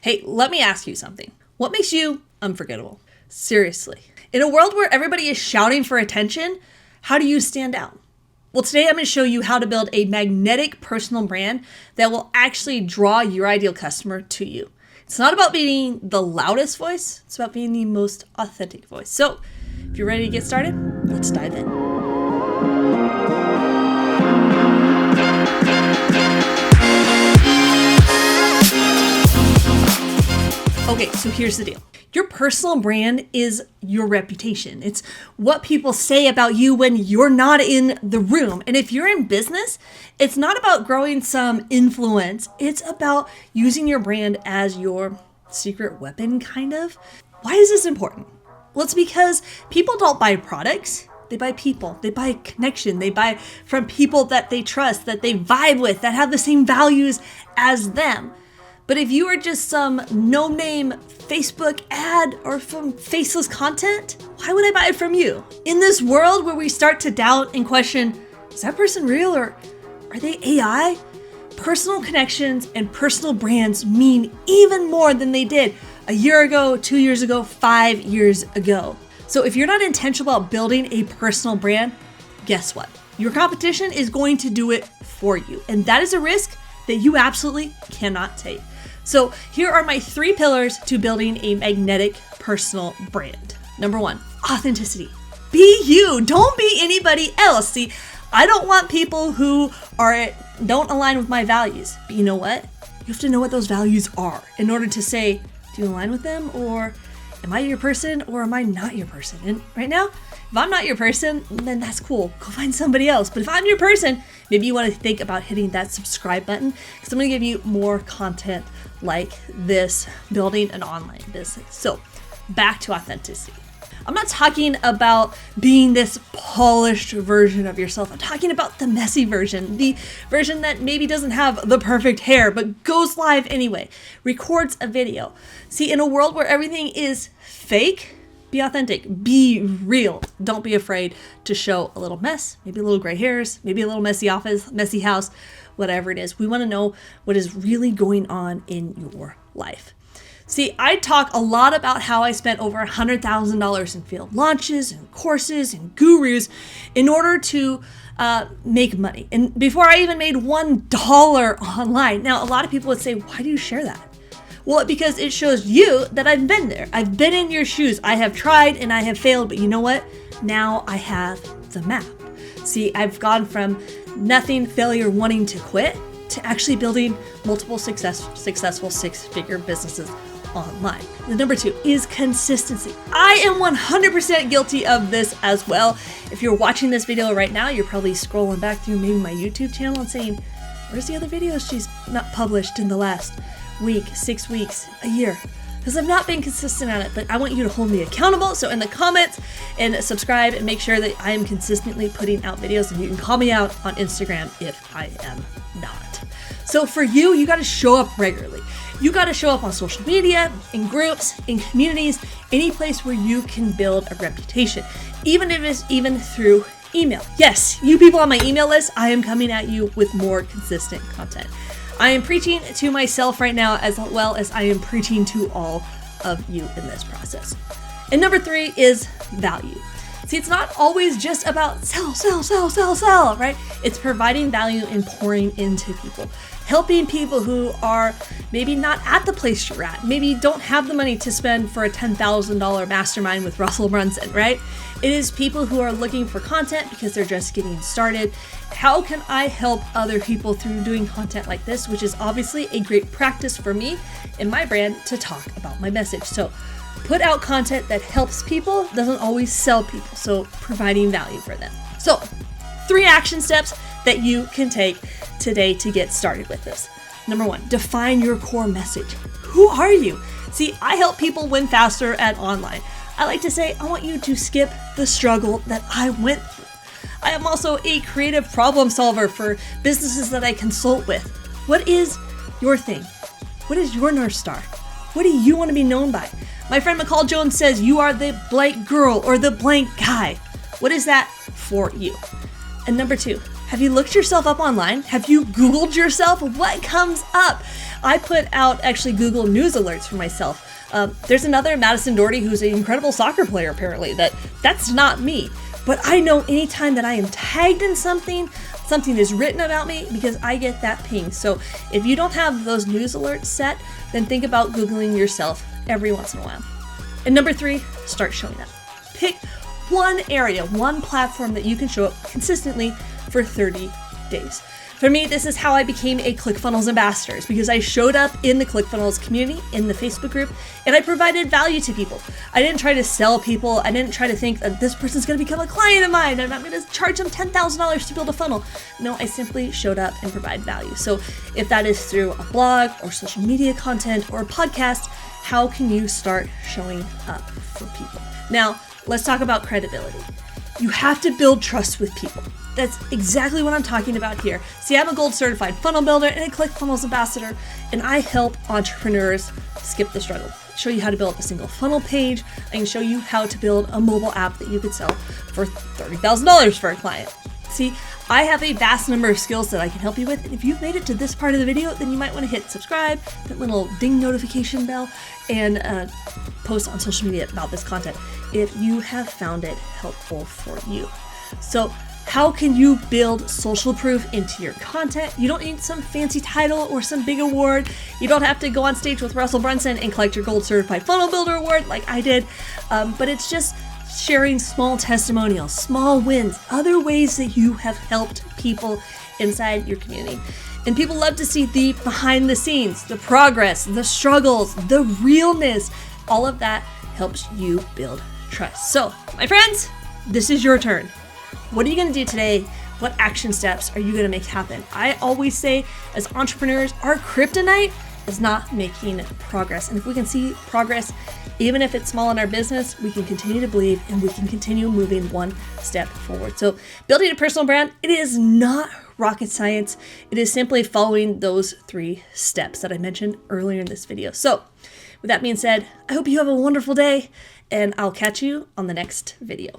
Hey, let me ask you something. What makes you unforgettable? Seriously. In a world where everybody is shouting for attention, how do you stand out? Well, today I'm going to show you how to build a magnetic personal brand that will actually draw your ideal customer to you. It's not about being the loudest voice, it's about being the most authentic voice. So if you're ready to get started, let's dive in. Okay, so here's the deal. Your personal brand is your reputation. It's what people say about you when you're not in the room. And if you're in business, it's not about growing some influence. It's about using your brand as your secret weapon, kind of. Why is this important? Well, it's because people don't buy products. They buy people. They buy connection. They buy from people that they trust, that they vibe with, that have the same values as them. But if you are just some no-name Facebook ad or from faceless content, why would I buy it from you? In this world where we start to doubt and question, is that person real or are they AI? Personal connections and personal brands mean even more than they did a year ago, 2 years ago, 5 years ago. So if you're not intentional about building a personal brand, guess what? Your competition is going to do it for you. And that is a risk that you absolutely cannot take. So here are my 3 pillars to building a magnetic personal brand. Number 1, authenticity. Be you, don't be anybody else. See, I don't want people who don't align with my values. But you know what? You have to know what those values are in order to say, do you align with them, or am I your person or am I not your person? And right now, if I'm not your person, then that's cool. Go find somebody else. But if I'm your person, maybe you want to think about hitting that subscribe button, because I'm going to give you more content like this, building an online business. So back to authenticity. I'm not talking about being this polished version of yourself. I'm talking about the messy version, the version that maybe doesn't have the perfect hair, but goes live anyway, records a video. See, in a world where everything is fake, be authentic, be real. Don't be afraid to show a little mess, maybe a little gray hairs, maybe a little messy office, messy house, whatever it is. We want to know what is really going on in your life. See, I talk a lot about how I spent over $100,000 in field launches and courses and gurus in order to make money. And before I even made $1 online. Now, a lot of people would say, why do you share that? Well, because it shows you that I've been there. I've been in your shoes. I have tried and I have failed, but you know what? Now I have the map. See, I've gone from nothing, failure, wanting to quit, to actually building multiple successful 6-figure businesses online. The number 2 is consistency. I am 100% guilty of this as well. If you're watching this video right now, you're probably scrolling back through maybe my YouTube channel and saying, where's the other videos she's not published in the last week, 6 weeks, a year? Because I've not been consistent at it, but I want you to hold me accountable. So in the comments and subscribe and make sure that I am consistently putting out videos, and you can call me out on Instagram if I am not. So for you, you got to show up regularly. You got to show up on social media, in groups, in communities, any place where you can build a reputation, even if it's even through email. Yes, you people on my email list, I am coming at you with more consistent content. I am preaching to myself right now as well as I am preaching to all of you in this process. And number 3 is value. See, it's not always just about sell, right? It's providing value and pouring into people, helping people who are maybe not at the place you're at, maybe don't have the money to spend for a $10,000 mastermind with Russell Brunson, right? It is people who are looking for content because they're just getting started. How can I help other people through doing content like this, which is obviously a great practice for me and my brand to talk about my message. So put out content that helps people, doesn't always sell people, so providing value for them. So 3 action steps that you can take today to get started with this. Number 1, define your core message. Who are you? See, I help people win faster at online. I like to say, I want you to skip the struggle that I went through. I am also a creative problem solver for businesses that I consult with. What is your thing? What is your North Star? What do you want to be known by? My friend McCall Jones says you are the blank girl or the blank guy. What is that for you? And number 2, Have you looked yourself up online? Have you Googled yourself? What comes up? I put out actually Google News alerts for myself. There's another Madison Doherty who's an incredible soccer player apparently. That's not me. But I know anytime that I am tagged in something is written about me because I get that ping. So if you don't have those news alerts set, then think about Googling yourself every once in a while. And number 3, start showing up. Pick one area, one platform that you can show up consistently for 30 days. For me, this is how I became a ClickFunnels ambassador, because I showed up in the ClickFunnels community, in the Facebook group, and I provided value to people. I didn't try to sell people. I didn't try to think that this person's going to become a client of mine and I'm going to charge them $10,000 to build a funnel. No, I simply showed up and provide value. So if that is through a blog or social media content or a podcast, how can you start showing up for people? Now, let's talk about credibility. You have to build trust with people. That's exactly what I'm talking about here. See, I'm a gold certified funnel builder and a ClickFunnels ambassador, and I help entrepreneurs skip the struggle. Show you how to build a single funnel page. I can show you how to build a mobile app that you could sell for $30,000 for a client. See, I have a vast number of skills that I can help you with. And if you've made it to this part of the video, then you might want to hit subscribe, that little ding notification bell, and post on social media about this content if you have found it helpful for you. So how can you build social proof into your content? You don't need some fancy title or some big award. You don't have to go on stage with Russell Brunson and collect your gold certified funnel builder award like I did, but it's just sharing small testimonials, small wins, other ways that you have helped people inside your community. And people love to see the behind the scenes, the progress, the struggles, the realness. All of that helps you build trust. So, my friends, this is your turn. What are you going to do today? What action steps are you going to make happen? I always say, as entrepreneurs, our kryptonite is not making progress. And if we can see progress, even if it's small in our business, we can continue to believe and we can continue moving one step forward. So building a personal brand, it is not rocket science. It is simply following those 3 steps that I mentioned earlier in this video. So with that being said, I hope you have a wonderful day and I'll catch you on the next video.